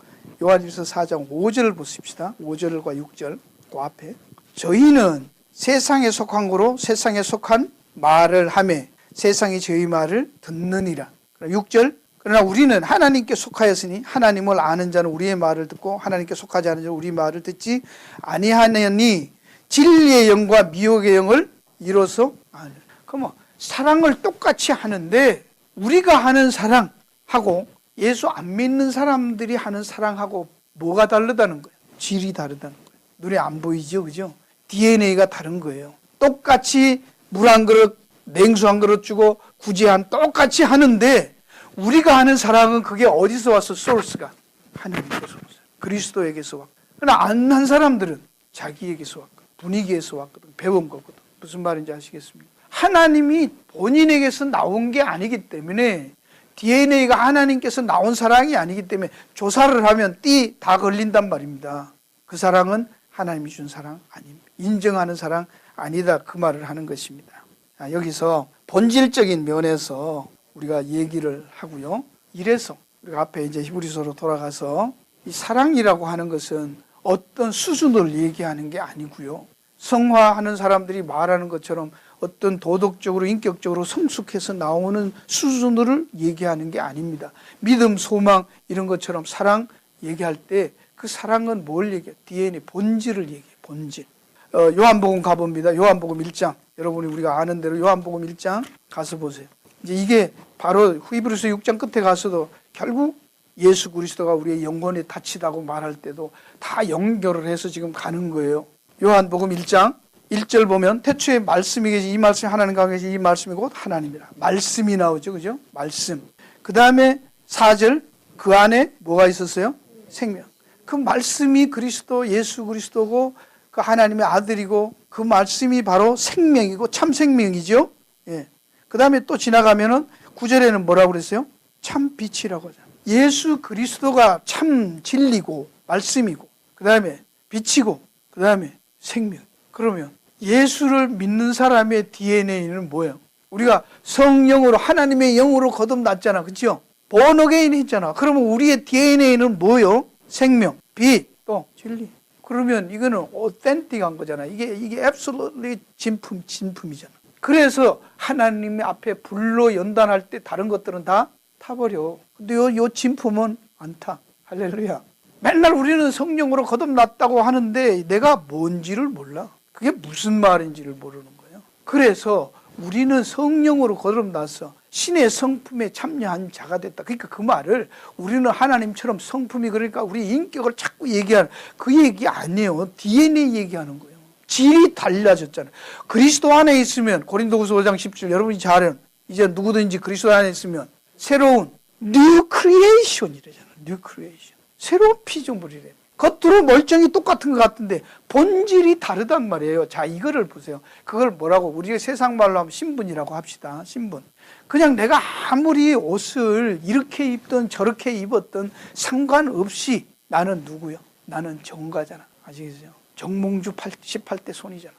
요한일서 4장 5절을 보십시다. 5절과 6절 그 앞에. 저희는 세상에 속한 거로 세상에 속한 말을 하매 세상이 저희 말을 듣느니라. 6절. 그러나 우리는 하나님께 속하였으니 하나님을 아는 자는 우리의 말을 듣고 하나님께 속하지 않은 자는 우리 말을 듣지 아니하느니 진리의 영과 미혹의 영을 이뤄서 아니라. 그러면 사랑을 똑같이 하는데 우리가 하는 사랑하고 예수 안 믿는 사람들이 하는 사랑하고 뭐가 다르다는 거예요? 질이 다르다는 거예요. 눈에 안 보이죠, 그죠? DNA가 다른 거예요. 똑같이 물 한 그릇, 냉수 한 그릇 주고 구제한 똑같이 하는데 우리가 하는 사랑은 그게 어디서 왔어? 소스가 하나님께서 왔어요. 그리스도에게서 왔고. 그러나 안 한 사람들은 자기에게서 왔고 분위기에서 왔거든. 배운 거거든. 무슨 말인지 아시겠습니까? 하나님이 본인에게서 나온 게 아니기 때문에 DNA가 하나님께서 나온 사랑이 아니기 때문에 조사를 하면 띠 다 걸린단 말입니다. 그 사랑은 하나님이 준 사랑 아닙니다. 인정하는 사랑 아니다. 그 말을 하는 것입니다. 여기서 본질적인 면에서 우리가 얘기를 하고요. 이래서 우리가 앞에 이제 히브리서로 돌아가서 이 사랑이라고 하는 것은 어떤 수준을 얘기하는 게 아니고요. 성화하는 사람들이 말하는 것처럼 어떤 도덕적으로 인격적으로 성숙해서 나오는 수준을 얘기하는 게 아닙니다. 믿음, 소망 이런 것처럼 사랑 얘기할 때 그 사랑은 뭘 얘기해요? DNA, 본질을 얘기해요. 본질. 요한복음 가봅니다. 요한복음 1장. 여러분이 우리가 아는 대로 요한복음 1장 가서 보세요. 이제 이게 바로 히브리서 6장 끝에 가서도 결국 예수 그리스도가 우리의 영혼에 다치다고 말할 때도 다 연결을 해서 지금 가는 거예요. 요한복음 1장 1절 보면 태초에 말씀이 계시, 이 말씀이 하나님과 계시, 이 말씀이 곧 하나님이라. 말씀이 나오죠. 그죠? 말씀. 그 다음에 4절 그 안에 뭐가 있었어요? 생명. 그 말씀이 그리스도, 예수 그리스도고 그 하나님의 아들이고 그 말씀이 바로 생명이고 참 생명이죠. 예. 그 다음에 또 지나가면은 9절에는 뭐라고 그랬어요? 참 빛이라고 하잖아요. 예수 그리스도가 참 진리고 말씀이고 그 다음에 빛이고 그 다음에 생명. 그러면 예수를 믿는 사람의 DNA는 뭐예요? 우리가 성령으로 하나님의 영으로 거듭났잖아. 그렇죠? born again 했잖아. 그러면 우리의 DNA는 뭐예요? 생명, 빛, 또 진리. 그러면 이거는 authentic한 거잖아. 이게 absolutely 진품이잖아. 그래서 하나님 앞에 불로 연단할 때 다른 것들은 다 타버려. 근데 요 진품은 안 타. 할렐루야. 맨날 우리는 성령으로 거듭났다고 하는데 내가 뭔지를 몰라. 그게 무슨 말인지를 모르는 거예요. 그래서 우리는 성령으로 거듭났어. 신의 성품에 참여한 자가 됐다. 그러니까 그 말을 우리는 하나님처럼 성품이 그러니까 우리 인격을 자꾸 얘기하는 그 얘기 아니에요. DNA 얘기하는 거예요. 질이 달라졌잖아요. 그리스도 안에 있으면 고린도후서 5장 10절 여러분이 잘 아는 이제 누구든지 그리스도 안에 있으면 새로운 new creation이래잖아요. new creation. 새로운 피조물이래. 겉으로 멀쩡히 똑같은 것 같은데 본질이 다르단 말이에요. 자, 이거를 보세요. 그걸 뭐라고 우리가 세상 말로 하면 신분이라고 합시다. 신분. 그냥 내가 아무리 옷을 이렇게 입든 저렇게 입었든 상관없이 나는 누구요? 나는 정가잖아. 아시겠어요? 정몽주 18대 손이잖아.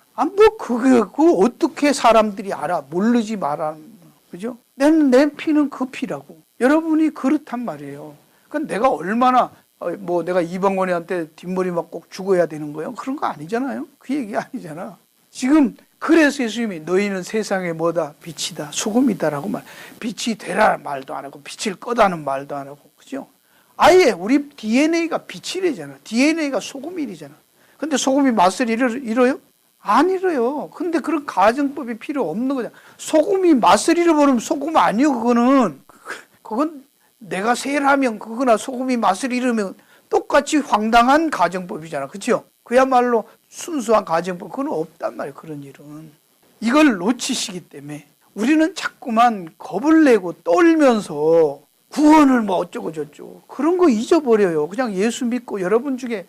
그거 어떻게 사람들이 알아? 모르지 말아. 그죠? 내 피는 그 피라고. 여러분이 그렇단 말이에요. 그건 내가 얼마나 내가 이방원이한테 뒷머리 막 꼭 죽어야 되는 거예요? 그런 거 아니잖아요. 그 얘기 아니잖아. 지금 그래서 예수님이 너희는 세상의 뭐다? 빛이다. 소금이다라고 빛이 되라 말도 안 하고 빛을 꺼다는 말도 안 하고. 그죠? 아예 우리 DNA가 빛이래잖아. DNA가 소금이잖아. 근데 소금이 맛을 잃어요? 안 잃어요. 근데 그런 가정법이 필요 없는 거잖아. 소금이 맛을 잃어버리면 소금 아니요. 그건 내가 세일하면 그거나 소금이 맛을 잃으면 똑같이 황당한 가정법이잖아. 그렇죠? 그야말로 순수한 가정법. 그건 없단 말이에요. 그런 일은. 이걸 놓치시기 때문에 우리는 자꾸만 겁을 내고 떨면서 구원을 뭐 어쩌고 저쩌고 그런 거 잊어버려요. 그냥 예수 믿고 여러분 중에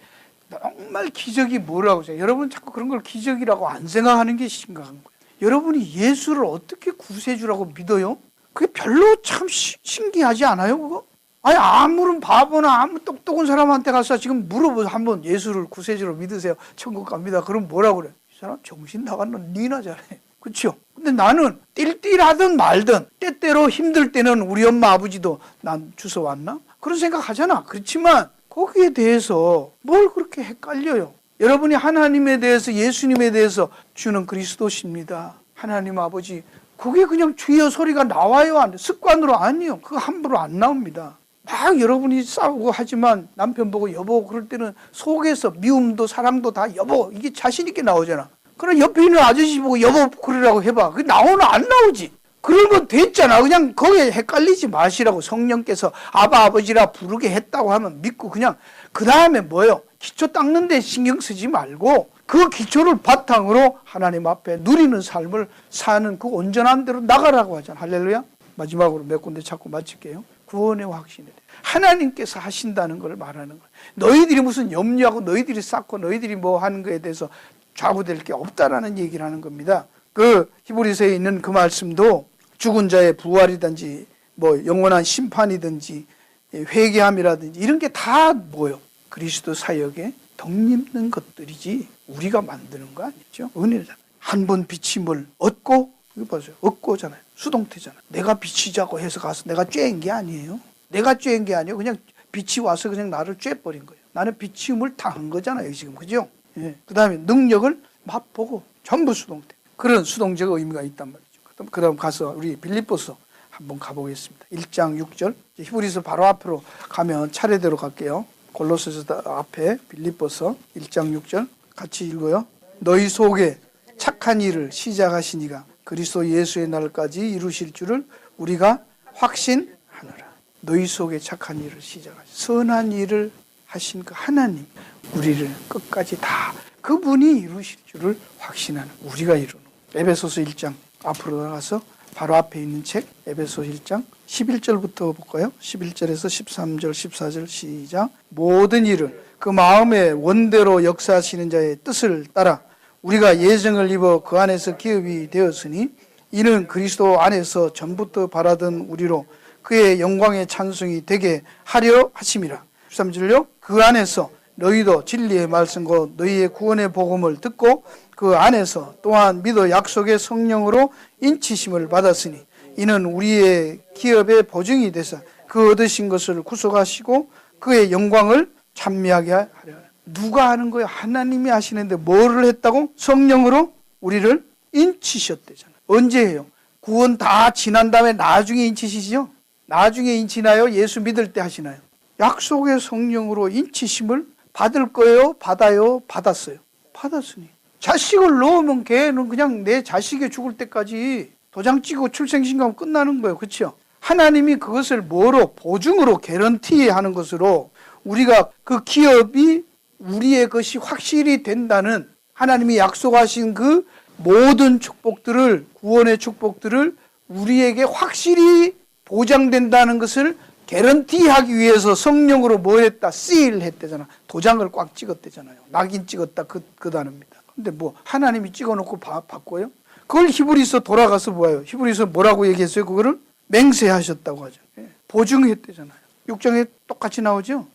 정말 기적이 뭐라고 생각해요? 여러분 자꾸 그런 걸 기적이라고 안 생각하는 게 심각한 거예요. 여러분이 예수를 어떻게 구세주라고 믿어요? 그게 별로 참 신기하지 않아요, 그거? 아니, 아무런 바보나 아무 똑똑한 사람한테 가서 지금 물어보세요. 한번 예수를 구세주로 믿으세요. 천국 갑니다. 그럼 뭐라고 그래? 이 사람 정신 나간 니나 잘해. 그렇죠? 근데 나는 띨띨하든 말든 때때로 힘들 때는 우리 엄마 아버지도 난 주워 왔나? 그런 생각 하잖아. 그렇지만 거기에 대해서 뭘 그렇게 헷갈려요? 여러분이 하나님에 대해서 예수님에 대해서 주는 그리스도십니다. 하나님 아버지 그게 그냥 주여 소리가 나와요? 안 돼? 습관으로 아니요. 그거 함부로 안 나옵니다. 막 여러분이 싸우고 하지만 남편 보고 여보 그럴 때는 속에서 미움도 사랑도 다 여보 이게 자신 있게 나오잖아. 그럼 옆에 있는 아저씨 보고 여보 그러라고 해봐. 그게 나오나 안 나오지. 그런 건 됐잖아. 그냥 거기에 헷갈리지 마시라고 성령께서 아바 아버지라 부르게 했다고 하면 믿고 그냥 그 다음에 뭐예요? 기초 닦는 데 신경 쓰지 말고 그 기초를 바탕으로 하나님 앞에 누리는 삶을 사는 그 온전한 대로 나가라고 하잖아. 할렐루야. 마지막으로 몇 군데 자꾸 마칠게요. 구원의 확신에 하나님께서 하신다는 걸 말하는 거예요. 너희들이 무슨 염려하고 너희들이 쌓고 너희들이 뭐 하는 거에 대해서 좌우될 게 없다라는 얘기를 하는 겁니다. 그 히브리서에 있는 그 말씀도 죽은 자의 부활이든지 뭐 영원한 심판이든지 회개함이라든지 이런 게 다 뭐요? 그리스도 사역에 덧입는 것들이지 우리가 만드는 거 아니죠? 은혜잖아요. 한 번 비침을 얻고 이거 보세요. 얻고잖아요. 수동태잖아요. 내가 비치자고 해서 가서 내가 쬐인 게 아니에요. 내가 쬐은 게 아니에요. 그냥 빛이 와서 그냥 나를 쬐버린 거예요. 나는 비치움을 당한 거잖아요, 지금. 그죠? 예. 그 다음에 능력을 맛보고 전부 수동태. 그런 수동적 의미가 있단 말이죠. 그 다음 가서 우리 빌립보서 한번 가보겠습니다. 1장 6절. 히브리서 바로 앞으로 가면 차례대로 갈게요. 골로새서 앞에 빌립보서 1장 6절 같이 읽어요. 너희 속에 착한 일을 시작하시니가 그리스도 예수의 날까지 이루실 줄을 우리가 확신하노라. 너희 속에 착한 일을 시작하시 선한 일을 하신 그 하나님, 우리를 끝까지 다 그분이 이루실 줄을 확신하는 우리가 이루는. 에베소서 1장 앞으로 나가서 바로 앞에 있는 책 에베소 1장 11절부터 볼까요? 11절에서 13절 14절 시작. 모든 일을 그 마음의 원대로 역사하시는 자의 뜻을 따라 우리가 예정을 입어 그 안에서 기업이 되었으니 이는 그리스도 안에서 전부터 바라던 우리로 그의 영광의 찬송이 되게 하려 하심이라. 13절요. 그 안에서 너희도 진리의 말씀 곧 너희의 구원의 복음을 듣고 그 안에서 또한 믿어 약속의 성령으로 인치심을 받았으니 이는 우리의 기업의 보증이 되사 그 얻으신 것을 구속하시고 그의 영광을 찬미하게 하려. 누가 하는 거예요? 하나님이 하시는데 뭐를 했다고? 성령으로 우리를 인치셨대잖아요. 언제 해요? 구원 다 지난 다음에 나중에 인치시죠? 나중에 인치나요? 예수 믿을 때 하시나요? 약속의 성령으로 인치심을 받을 거예요? 받아요? 받았어요. 받았으니. 자식을 넣으면 걔는 그냥 내 자식이 죽을 때까지 도장 찍고 출생신고하면 끝나는 거예요. 그렇죠? 하나님이 그것을 뭐로? 보증으로 개런티 하는 것으로 우리가 그 기업이 우리의 것이 확실히 된다는 하나님이 약속하신 그 모든 축복들을, 구원의 축복들을 우리에게 확실히 보장된다는 것을 개런티하기 위해서 성령으로 뭐 했다? seal 했대잖아. 도장을 꽉 찍었대잖아요. 낙인 찍었다 그 단어입니다. 근데 뭐 하나님이 찍어놓고 바꿔요? 그걸 히브리서 돌아가서 뭐예요? 히브리서 뭐라고 얘기했어요? 그거를 맹세하셨다고 하죠. 보증했대잖아요. 6장에 똑같이 나오죠.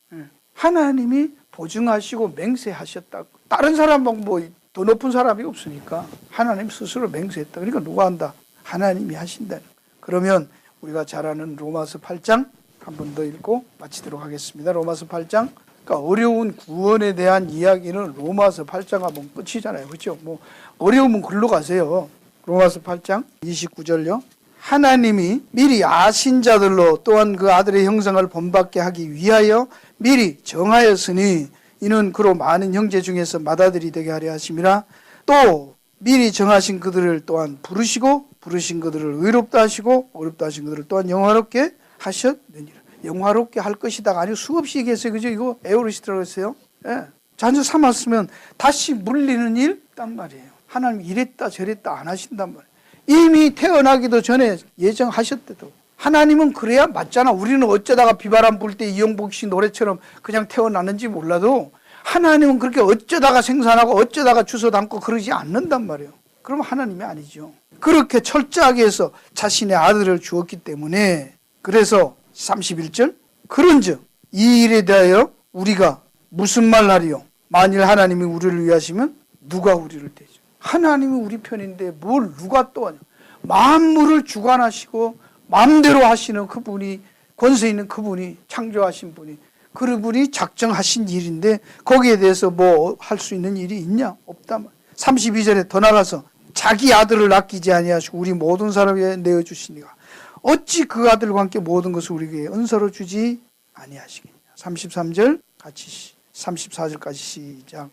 하나님이 보증하시고 맹세하셨다고. 다른 사람하고 뭐 더 높은 사람이 없으니까 하나님 스스로 맹세했다. 그러니까 누가 한다? 하나님이 하신다는. 그러면 우리가 잘 아는 로마서 8장 한 번 더 읽고 마치도록 하겠습니다. 로마서 8장. 그러니까 어려운 구원에 대한 이야기는 로마서 8장 하면 끝이잖아요. 그렇죠? 뭐 어려우면 글로 가세요. 로마서 8장 29절요. 하나님이 미리 아신 자들로 또한 그 아들의 형상을 본받게 하기 위하여 미리 정하였으니 이는 그로 많은 형제 중에서 맏아들이 되게 하려 하심이라. 또 미리 정하신 그들을 또한 부르시고 부르신 그들을 의롭다 하시고 의롭다 하신 그들을 또한 영화롭게 하셨느니라. 영화롭게 할 것이다가 아니고 수없이 얘기했어요. 그죠? 이거 에오리시트라고 했어요. 예. 자주 삼았으면 다시 물리는 일 단 말이에요. 하나님 이랬다 저랬다 안 하신단 말이에요. 이미 태어나기도 전에 예정하셨대도. 하나님은 그래야 맞잖아. 우리는 어쩌다가 비바람 불 때 이영복 씨 노래처럼 그냥 태어나는지 몰라도 하나님은 그렇게 어쩌다가 생산하고 어쩌다가 주워 담고 그러지 않는단 말이에요. 그럼 하나님이 아니죠. 그렇게 철저하게 해서 자신의 아들을 주었기 때문에 그래서 31절 그런즉 이 일에 대하여 우리가 무슨 말 하리요? 만일 하나님이 우리를 위하시면 누가 우리를 대죠? 하나님이 우리 편인데 뭘 누가 또 하냐? 만물을 주관하시고 마음대로 하시는 그분이 권세 있는 그분이 창조하신 분이 그분이 작정하신 일인데 거기에 대해서 뭐 할 수 있는 일이 있냐? 없단 말이야. 32절에 더 나가서 자기 아들을 아끼지 아니하시고 우리 모든 사람에게 내어주시니가 어찌 그 아들과 함께 모든 것을 우리에게 은사로 주지 아니하시겠냐. 33절 같이 34절까지 시작.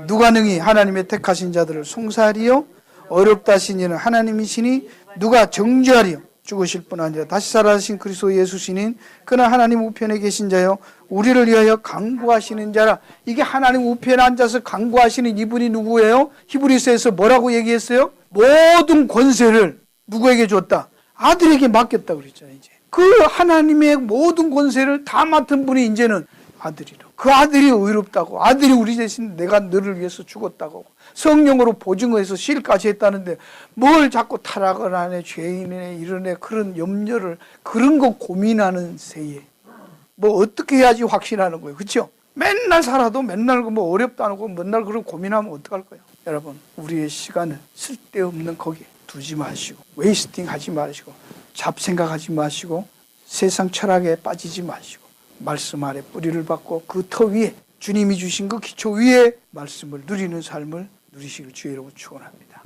누가 능히 하나님의 택하신 자들을 송사하리요? 어렵다 하신 이는 하나님이시니 누가 정죄하리요? 죽으실 뿐 아니라 다시 살아나신 그리스도 예수시닌 그는 하나님 우편에 계신 자요 우리를 위하여 간구하시는 자라. 이게 하나님 우편에 앉아서 간구하시는 이분이 누구예요? 히브리서에서 뭐라고 얘기했어요? 모든 권세를 누구에게 줬다? 아들에게 맡겼다 그랬잖아요. 이제 그 하나님의 모든 권세를 다 맡은 분이 이제는 아들이라고. 그 아들이 의롭다고. 아들이 우리 대신 내가 너를 위해서 죽었다고. 성령으로 보증해서 실까지 했다는데 뭘 자꾸 타락을 하네, 죄인이네, 이러네, 그런 염려를, 그런 거 고민하는 새에 뭐 어떻게 해야지 확신하는 거예요. 그렇죠? 맨날 살아도 맨날 뭐 어렵다는 거 맨날 그런 고민하면 어떡할 거예요. 여러분, 우리의 시간을 쓸데없는 거기에 두지 마시고 웨이스팅 하지 마시고 잡생각하지 마시고 세상 철학에 빠지지 마시고 말씀 아래 뿌리를 받고 그 터 위에 주님이 주신 그 기초 위에 말씀을 누리는 삶을 누리시길 주의 이름으로 축원합니다.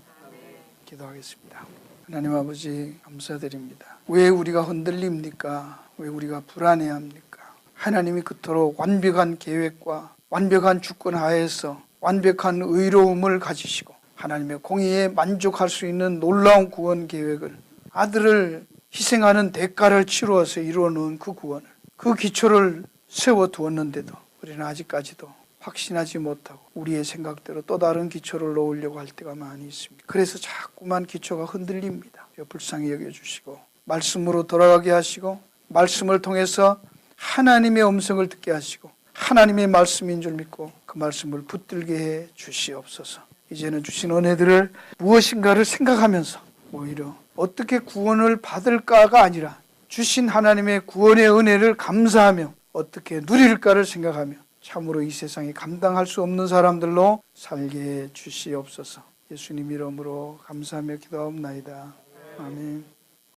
기도하겠습니다. 하나님 아버지 감사드립니다. 왜 우리가 흔들립니까? 왜 우리가 불안해합니까? 하나님이 그토록 완벽한 계획과 완벽한 주권 하에서 완벽한 의로움을 가지시고 하나님의 공의에 만족할 수 있는 놀라운 구원 계획을 아들을 희생하는 대가를 치루어서 이루어놓은 그 구원을 그 기초를 세워두었는데도 우리는 아직까지도 확신하지 못하고 우리의 생각대로 또 다른 기초를 놓으려고 할 때가 많이 있습니다. 그래서 자꾸만 기초가 흔들립니다. 불쌍히 여겨주시고 말씀으로 돌아가게 하시고 말씀을 통해서 하나님의 음성을 듣게 하시고 하나님의 말씀인 줄 믿고 그 말씀을 붙들게 해 주시옵소서. 이제는 주신 은혜들을 무엇인가를 생각하면서 오히려 어떻게 구원을 받을까가 아니라 주신 하나님의 구원의 은혜를 감사하며 어떻게 누릴까를 생각하며 참으로 이 세상에 감당할 수 없는 사람들로 살게 해 주시옵소서. 예수님 이름으로 감사하며 기도하옵나이다. 아멘.